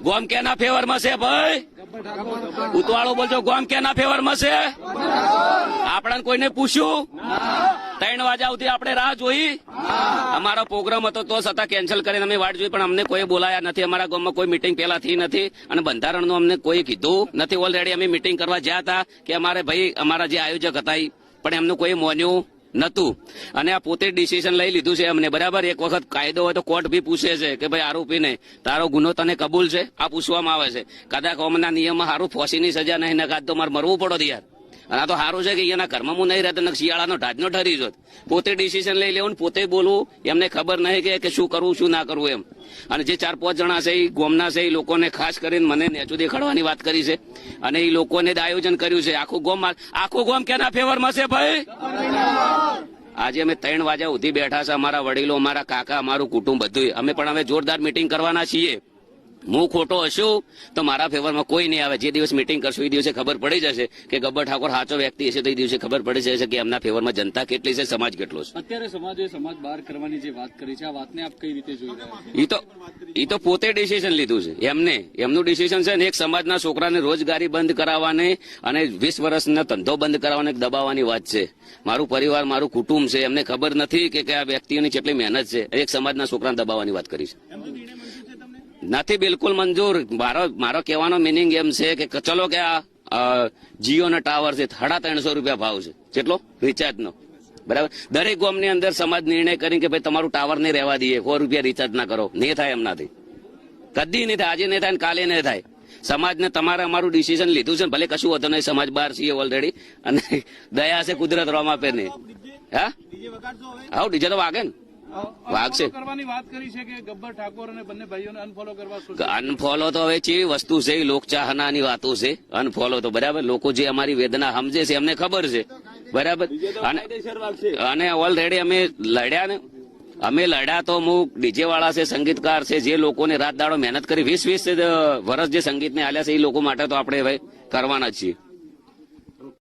ગોમ કેના ફેવરમાં છે ભાઈ? ઉતવાળો બોલજો, ગોમ કેના ફેવરમાં છે? આપણને કોઈને પૂછ્યું? 3 વાગ્યા સુધી આપણે રાહ જોઈ. અમારો પ્રોગ્રામ હતો તો છતાં કેન્સલ કરીને અમે વાટ જોઈ, પણ અમને કોઈ બોલાયા નથી. અમારા ગામમાં કોઈ મિટિંગ પેલા થઈ નથી અને બંધારણનું અમને કોઈ કીધું નથી. ઓલરેડી અમે મિટિંગ કરવા ગયા હતા કે અમારે ભાઈ અમારા જે આયોજક હતા પણ એમનું કોઈ મોન્યું નતું અને આ પોતે ડિસિઝન લઈ લીધું છે અમને. બરાબર, એક વખત કાયદો હોય તો કોર્ટ બી પૂછે છે કે ભાઈ આરોપીને તારો ગુનો તને કબૂલ છે? આ પૂછવામાં આવે છે. કદાચ અમના નિયમમાં સારું ફોસીની સજા નહીં નખાત તો મારે મરવું પડો યાર. અને આ તો સારું છે કે અહીંયાના ઘરમાં હું નહીં રહેતો, શિયાળાનો ઢાજનો ઠરી જોત. પોતે ડિસિઝન લઈ લેવું, પોતે બોલવું, એમને ખબર નહીં કે શું કરવું શું ના કરવું એમ. અને જે 4-5 જણા છે એ ગોમના છે, એ લોકોને ખાસ કરીને મને નેચું દેખાડવાની વાત કરી છે અને એ લોકોને જ આયોજન કર્યું છે. આખું ગોમ કેના ફેવરમાં છે ભાઈ? આજે અમે 3 વાગ્યા સુધી બેઠા છે. અમારા વડીલો, અમારા કાકા, અમારું કુટુંબ બધું. અમે પણ હવે જોરદાર મિટિંગ કરવાના છીએ. હું ખોટો હશું તો મારા ફેવરમાં કોઈ નહીં આવે. જે દિવસ મિટિંગ કરશું એ દિવસે ખબર પડી જશે કે ગબ્બર ઠાકોર સાચો વ્યક્તિ હશે તો એ દિવસે ખબર પડી જશે કે એમના ફેવરમાં જનતા કેટલી છે, સમાજ કેટલો છે. અત્યારે સમાજે સમાજ બહાર કરવાની જે વાત કરી છે, આ વાતને આપ કઈ રીતે જોઈ રહ્યા છો? એ તો પોતે ડિસિઝન લીધું છે એમનું ડિસિઝન છે ને. એક સમાજના છોકરાને રોજગારી બંધ કરાવવાની અને 20 વર્ષનો ધંધો બંધ કરાવવાની દબાવવાની વાત છે. મારું પરિવાર, મારું કુટુંબ છે, એમને ખબર નથી કે આ વ્યક્તિઓની કેટલી મહેનત છે. એક સમાજના છોકરાને દબાવવાની વાત કરી છે. નથી બિલકુલ મંજૂર. મારો કહેવાનો મિનિંગ એમ છે કે ચલો કે આ જીઓના ટાવર છે 350 રૂપિયા ભાવ છે. કેટલો રિચાર્જનો? બરાબર, દરેક ગામની અંદર સમાજ નિર્ણય કરી કે ભાઈ તમારું ટાવર નહીં રહેવા દઈએ, 100 રૂપિયા રિચાર્જ ના કરો. નહીં થાય એમનાથી, કદી નહીં થાય. આજે નહીં થાય ને કાલે નહીં થાય. સમાજને તમારે અમારું ડિસિઝન લીધું છે, ભલે કશું હોતું નહીં. સમાજ બહાર છીએ ઓલરેડી અને દયા છે કુદરત રોમા પે નહીં. હા, આવો ડીજે તો વાગે ને, વાગશે. કરવાની વાત કરી છે કે ગબ્બર ઠાકોર અને બંને ભાઈઓને અનફોલો કરવા. અનફોલો તો હવે ચેવી વસ્તુ છે, લોકચાહનાની વાતો છે. અનફોલો તો બરાબર, લોકો જે અમારી વેદના સમજે છે એમને ખબર છે. બરાબર, અને ઓલરેડી અમે લડ્યા તો અમુક ડીજે વાળા છે, સંગીતકાર છે, જે લોકોને રાત દાડો મહેનત કરી 20 વર્ષ જે સંગીતને આલ્યા છે એ લોકો માટે તો આપણે હવે કરવાના જ છીએ.